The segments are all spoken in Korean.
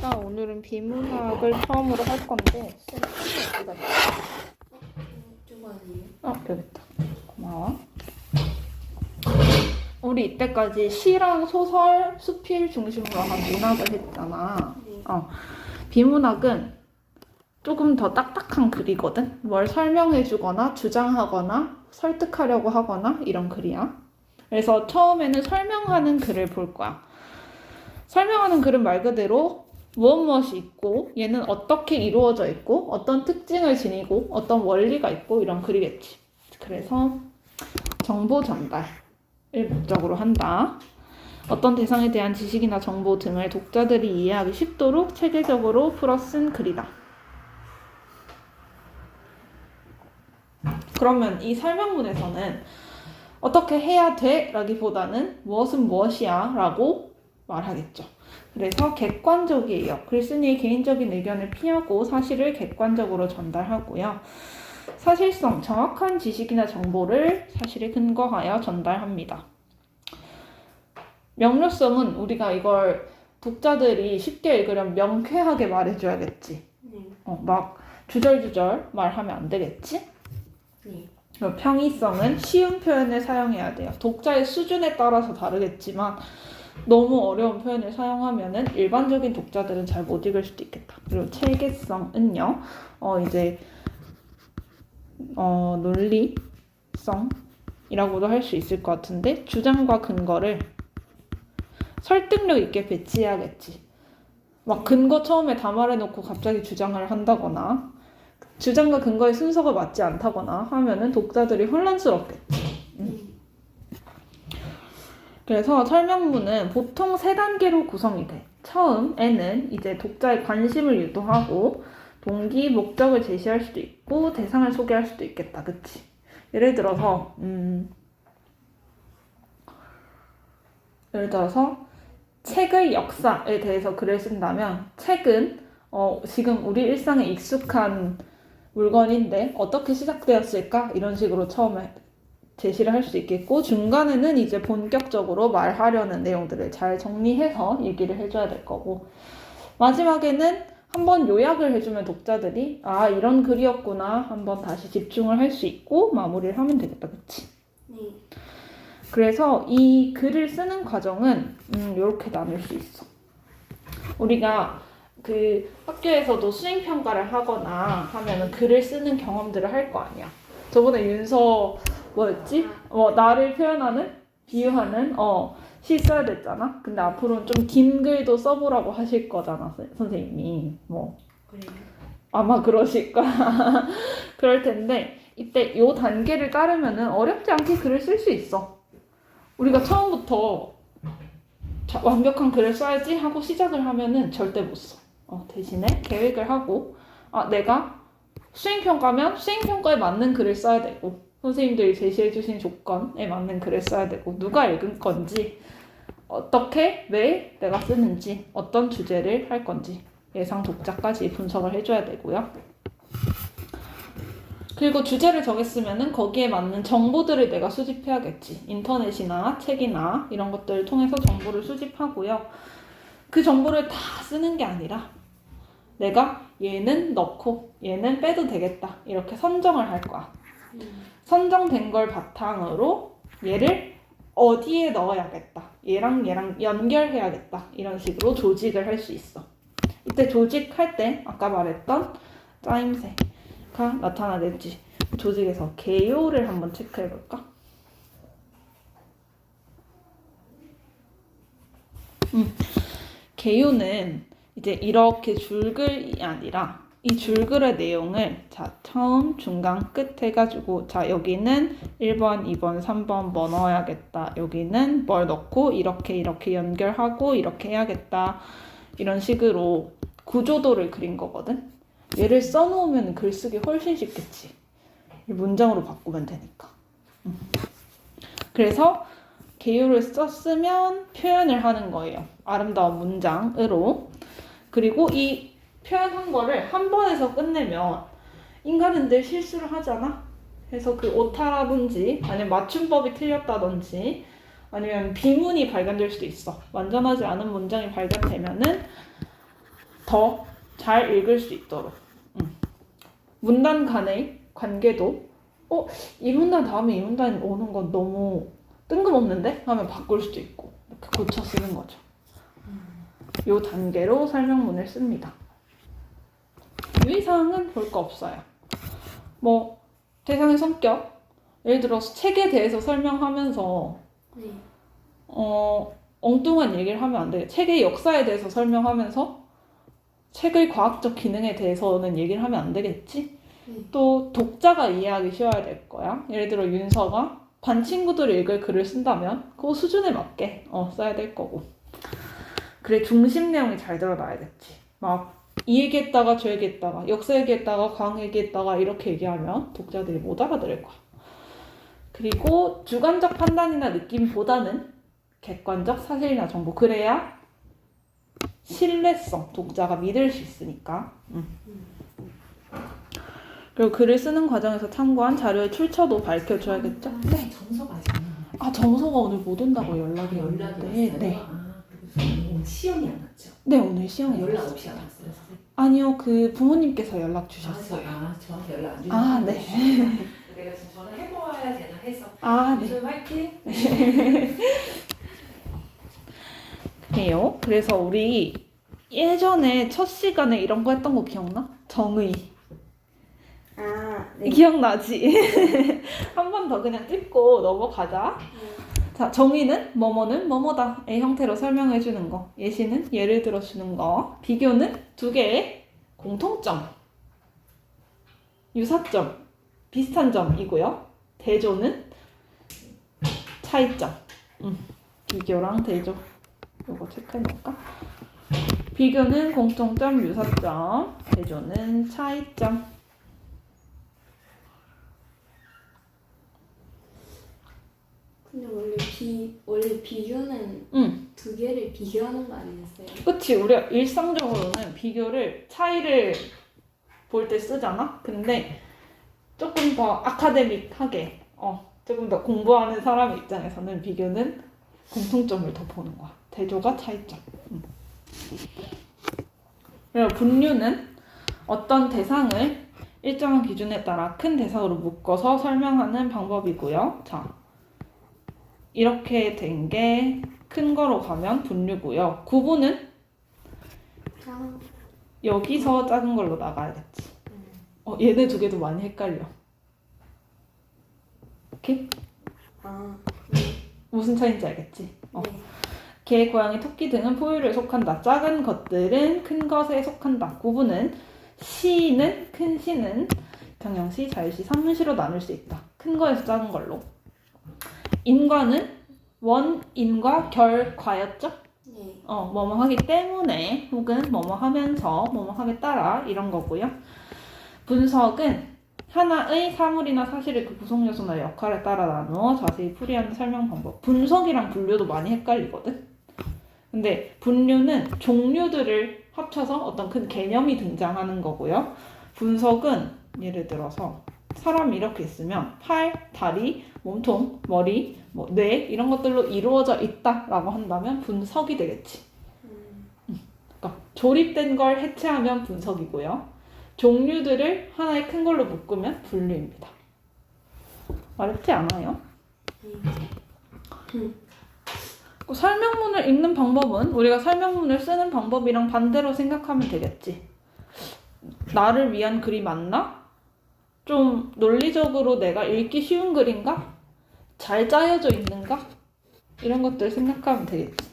일단 오늘은 비문학을 처음으로 할 건데 어디다 여기 있다. 고마워. 우리 이때까지 시랑 소설, 수필 중심으로 한 문학을 했잖아. 비문학은 조금 더 딱딱한 글이거든. 뭘 설명해주거나 주장하거나 설득하려고 하거나 이런 글이야. 그래서 처음에는 설명하는 글을 볼 거야. 설명하는 글은 말 그대로 무엇이 있고 얘는 어떻게 이루어져 있고 어떤 특징을 지니고 어떤 원리가 있고 이런 글이겠지. 그래서 정보 전달을 목적으로 한다. 어떤 대상에 대한 지식이나 정보 등을 독자들이 이해하기 쉽도록 체계적으로 풀어 쓴 글이다. 그러면 이 설명문에서는 어떻게 해야 돼? 라기보다는 무엇은 무엇이야? 라고 말하겠죠. 그래서 객관적이에요. 글쓴이의 개인적인 의견을 피하고 사실을 객관적으로 전달하고요. 사실성, 정확한 지식이나 정보를 사실에 근거하여 전달합니다. 명료성은 우리가 이걸 독자들이 쉽게 읽으려면 명쾌하게 말해줘야겠지. 막 주절주절 말하면 안 되겠지? 평이성은 쉬운 표현을 사용해야 돼요. 독자의 수준에 따라서 다르겠지만 너무 어려운 표현을 사용하면은 일반적인 독자들은 잘 못 읽을 수도 있겠다. 그리고 체계성은요, 논리성이라고도 할 수 있을 것 같은데 주장과 근거를 설득력 있게 배치해야겠지. 막 근거 처음에 다 말해놓고 갑자기 주장을 한다거나 주장과 근거의 순서가 맞지 않다거나 하면은 독자들이 혼란스럽겠지. 그래서 설명문은 보통 3단계로 구성이 돼. 처음에는 이제 독자의 관심을 유도하고 동기, 목적을 제시할 수도 있고 대상을 소개할 수도 있겠다. 그치? 예를 들어서 책의 역사에 대해서 글을 쓴다면 책은 지금 우리 일상에 익숙한 물건인데 어떻게 시작되었을까? 이런 식으로 처음에 제시를 할 수 있겠고 중간에는 이제 본격적으로 말하려는 내용들을 잘 정리해서 얘기를 해줘야 될 거고 마지막에는 한번 요약을 해주면 독자들이 아 이런 글이었구나 한번 다시 집중을 할 수 있고 마무리를 하면 되겠다. 그치? 네. 그래서 이 글을 쓰는 과정은 이렇게 나눌 수 있어. 우리가 그 학교에서도 수행평가를 하거나 하면은 글을 쓰는 경험들을 할 거 아니야. 저번에 윤서 뭐였지? 나를 표현하는? 비유하는? 시 써야 됐잖아? 근데 앞으로는 좀 긴 글도 써보라고 하실 거잖아, 선생님이. 그래요? 아마 그러실 거야. 그럴 텐데, 이때 요 단계를 따르면은 어렵지 않게 글을 쓸 수 있어. 우리가 처음부터 완벽한 글을 써야지 하고 시작을 하면은 절대 못 써. 대신에 계획을 하고, 내가 수행평가면 수행평가에 맞는 글을 써야 되고, 선생님들이 제시해주신 조건에 맞는 글을 써야 되고 누가 읽은 건지 어떻게, 왜 내가 쓰는지 어떤 주제를 할 건지 예상 독자까지 분석을 해줘야 되고요. 그리고 주제를 정했으면 거기에 맞는 정보들을 내가 수집해야겠지. 인터넷이나 책이나 이런 것들을 통해서 정보를 수집하고요. 그 정보를 다 쓰는 게 아니라 내가 얘는 넣고 얘는 빼도 되겠다 이렇게 선정을 할 거야. 선정된 걸 바탕으로 얘를 어디에 넣어야겠다. 얘랑 연결해야겠다. 이런 식으로 조직을 할 수 있어. 이때 조직할 때 아까 말했던 짜임새가 나타나는지 조직에서 개요를 한번 체크해볼까? 개요는 이제 이렇게 줄글이 아니라 이 줄글의 내용을 처음, 중간, 끝 해가지고 여기는 1번, 2번, 3번 뭐 넣어야겠다. 여기는 뭘 넣고 이렇게 연결하고 이렇게 해야겠다. 이런 식으로 구조도를 그린 거거든. 얘를 써놓으면 글쓰기 훨씬 쉽겠지. 문장으로 바꾸면 되니까. 그래서 개요를 썼으면 표현을 하는 거예요. 아름다운 문장으로. 그리고 이 표현한 거를 한 번에서 끝내면 인간은 늘 실수를 하잖아. 그래서 그 오타라든지 아니면 맞춤법이 틀렸다든지 아니면 비문이 발견될 수도 있어. 완전하지 않은 문장이 발견되면은 더 잘 읽을 수 있도록. 문단 간의 관계도 이 문단 다음에 이 문단이 오는 건 너무 뜬금없는데? 하면 바꿀 수도 있고 이렇게 고쳐 쓰는 거죠. 요 단계로 설명문을 씁니다. 유의사항은 볼 거 없어요. 뭐 대상의 성격, 예를 들어서 책에 대해서 설명하면서 네. 엉뚱한 얘기를 하면 안 돼. 책의 역사에 대해서 설명하면서 책의 과학적 기능에 대해서는 얘기를 하면 안 되겠지? 또 독자가 이해하기 쉬워야 될 거야. 예를 들어 윤서가 반 친구들이 읽을 글을 쓴다면 그 수준에 맞게 써야 될 거고. 그래, 중심 내용이 잘 드러나야겠지. 막 이 얘기했다가 저 얘기했다가 역사 얘기했다가 과학 얘기했다가 이렇게 얘기하면 독자들이 못 알아들을 거야. 그리고 주관적 판단이나 느낌보다는 객관적 사실이나 정보, 그래야 신뢰성, 독자가 믿을 수 있으니까. 그리고 글을 쓰는 과정에서 참고한 자료의 출처도 밝혀줘야겠죠? 네. 정서가 아직 안 왔나요? 정서가 오늘 못 온다고 연락이 연락이 왔는데. 왔어요? 네. 그리고 오늘 시험이 안 왔죠? 네, 오늘 시험이 연락 왔어요. 없이 안 왔어요, 선생님? 아니요, 그 부모님께서 연락 주셨어요. 저한테 연락 안 주셨어요? 네. 내가 지금 전화해보아야 되나 해서. 네. 요즘 화이팅! 그래요. 그래서 우리 예전에 첫 시간에 이런 거 했던 거 기억나? 정의. 네. 기억나지? 한 번 더 그냥 찝고 넘어가자. 자, 정의는 뭐뭐는 뭐뭐다의 형태로 설명해 주는 거. 예시는 예를 들어 주는 거. 비교는 두 개의 공통점, 유사점, 비슷한 점이고요. 대조는 차이점. 비교랑 대조. 이거 체크해 놓을까? 비교는 공통점, 유사점, 대조는 차이점. 근데 원래 비교는 두 개를 비교하는 거 아니었어요? 그치, 우리가 일상적으로는 비교를, 차이를 볼 때 쓰잖아? 근데 조금 더 아카데믹하게, 조금 더 공부하는 사람 입장에서는 비교는 공통점을 더 보는 거야. 대조가 차이점. 그리고 분류는 어떤 대상을 일정한 기준에 따라 큰 대상으로 묶어서 설명하는 방법이고요. 자, 이렇게 된 게 큰 거로 가면 분류고요. 구분은 여기서 작은 걸로 나가야겠지. 얘네 두 개도 많이 헷갈려. 오케이? 무슨 차이인지 알겠지? 개, 고양이, 토끼 등은 포유류에 속한다. 작은 것들은 큰 것에 속한다. 구분은 시는, 큰 시는 경영시, 자유시, 산문시로 나눌 수 있다. 큰 거에서 작은 걸로. 인과는 원인과 결과였죠? 네. 뭐뭐 하기 때문에 혹은 뭐뭐 하면서 뭐뭐 함에 따라 이런 거고요. 분석은 하나의 사물이나 사실의 그 구성 요소나 역할에 따라 나누어 자세히 풀이하는 설명 방법. 분석이랑 분류도 많이 헷갈리거든. 근데 분류는 종류들을 합쳐서 어떤 큰 개념이 등장하는 거고요. 분석은 예를 들어서 사람이 이렇게 있으면 팔, 다리, 몸통, 머리, 뇌 이런 것들로 이루어져 있다라고 한다면 분석이 되겠지. 그러니까 조립된 걸 해체하면 분석이고요. 종류들을 하나의 큰 걸로 묶으면 분류입니다. 어렵지 않아요? 설명문을 읽는 방법은 우리가 설명문을 쓰는 방법이랑 반대로 생각하면 되겠지. 나를 위한 글이 맞나? 좀 논리적으로 내가 읽기 쉬운 글인가? 잘 짜여져 있는가? 이런 것들 생각하면 되겠지.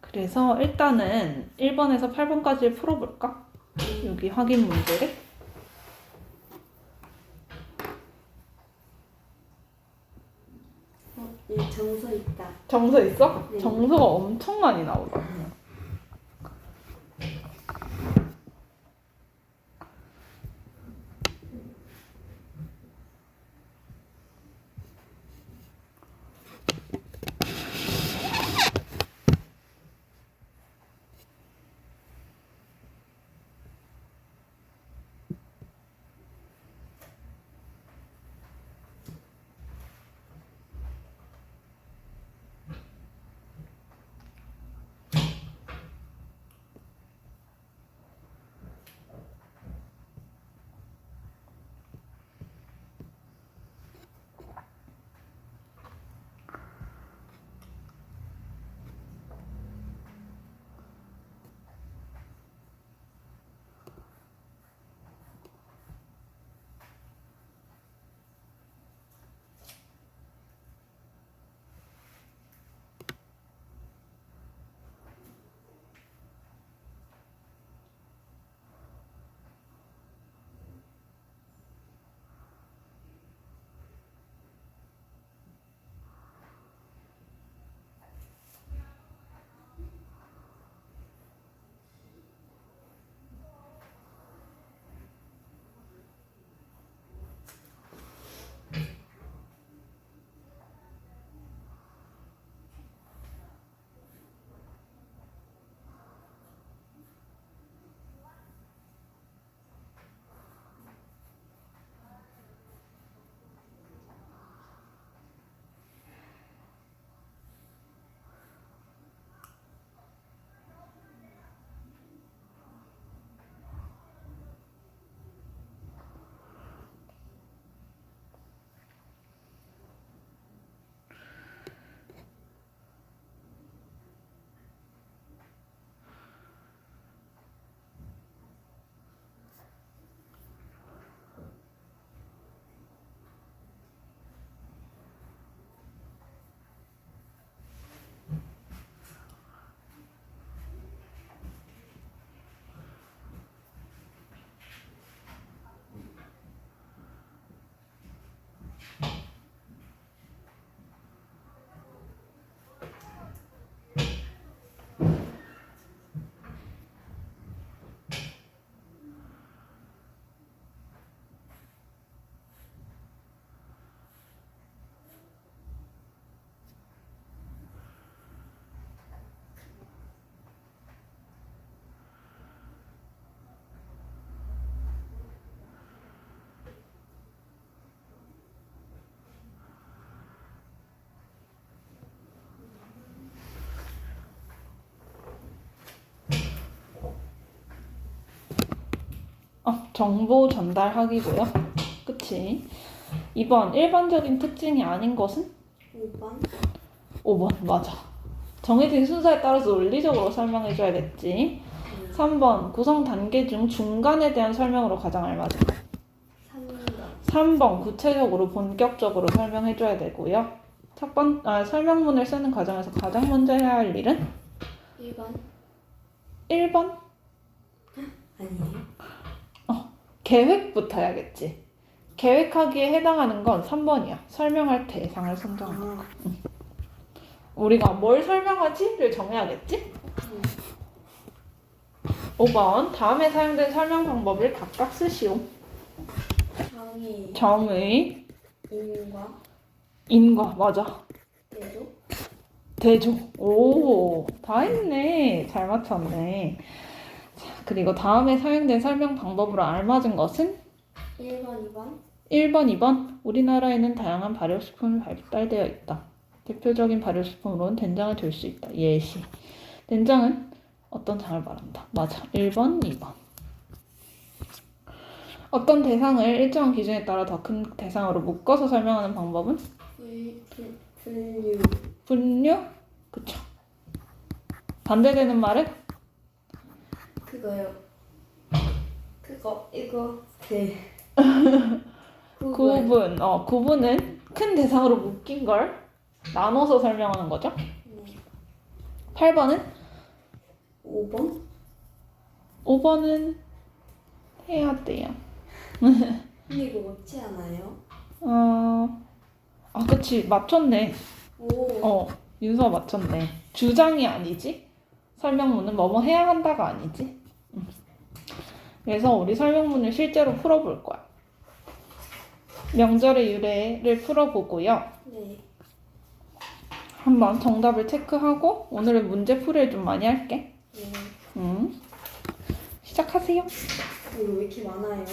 그래서 일단은 1번에서 8번까지 풀어볼까? 여기 확인 문제를. 네, 정서 있다. 정서 있어? 네. 정서가 엄청 많이 나오거든요. 정보 전달하기고요. 그치? 2번 일반적인 특징이 아닌 것은? 5번 5번 맞아. 정해진 순서에 따라서 논리적으로 설명해줘야겠지. 3번 구성 단계 중 중간에 대한 설명으로 가장 알맞은 것. 3번 3번 구체적으로 본격적으로 설명해줘야 되고요. 설명문을 쓰는 과정에서 가장 먼저 해야 할 일은? 1번 1번 아니에요? 계획부터 해야겠지. 계획하기에 해당하는 건 3번이야. 설명할 대상을 선정하는 거. 우리가 뭘 설명하지를 정해야겠지? 5번 다음에 사용된 설명 방법을 각각 쓰시오. 정의 정의, 인과 인과, 맞아. 대조 대조. 오, 다 했네. 잘 맞췄네. 자, 그리고 다음에 사용된 설명 방법으로 알맞은 것은? 1번 2번 1번, 2번. 우리나라에는 다양한 발효식품이 발달되어 있다. 대표적인 발효식품으로는 된장을 들 수 있다. 예시. 된장은 어떤 장을 말한다. 맞아. 1번, 2번. 어떤 대상을 일정한 기준에 따라 더 큰 대상으로 묶어서 설명하는 방법은? 분류 분류? 그쵸. 반대되는 말은? 그거요 이거 구분. 구분은 큰 대상으로 묶인 걸 나눠서 설명하는 거죠. 8번은? 5번 5번은 해야 돼요. 근데 이거 없지 않아요? 그치. 맞췄네. 오 윤서가 맞췄네. 주장이 아니지? 설명문은 뭐뭐 해야 한다가 아니지? 그래서 우리 설명문을 실제로 풀어볼 거야. 명절의 유래를 풀어보고요. 네 한번 정답을 체크하고 오늘은 문제풀이를 좀 많이 할게. 네. 시작하세요. 이거 왜 이렇게 많아요?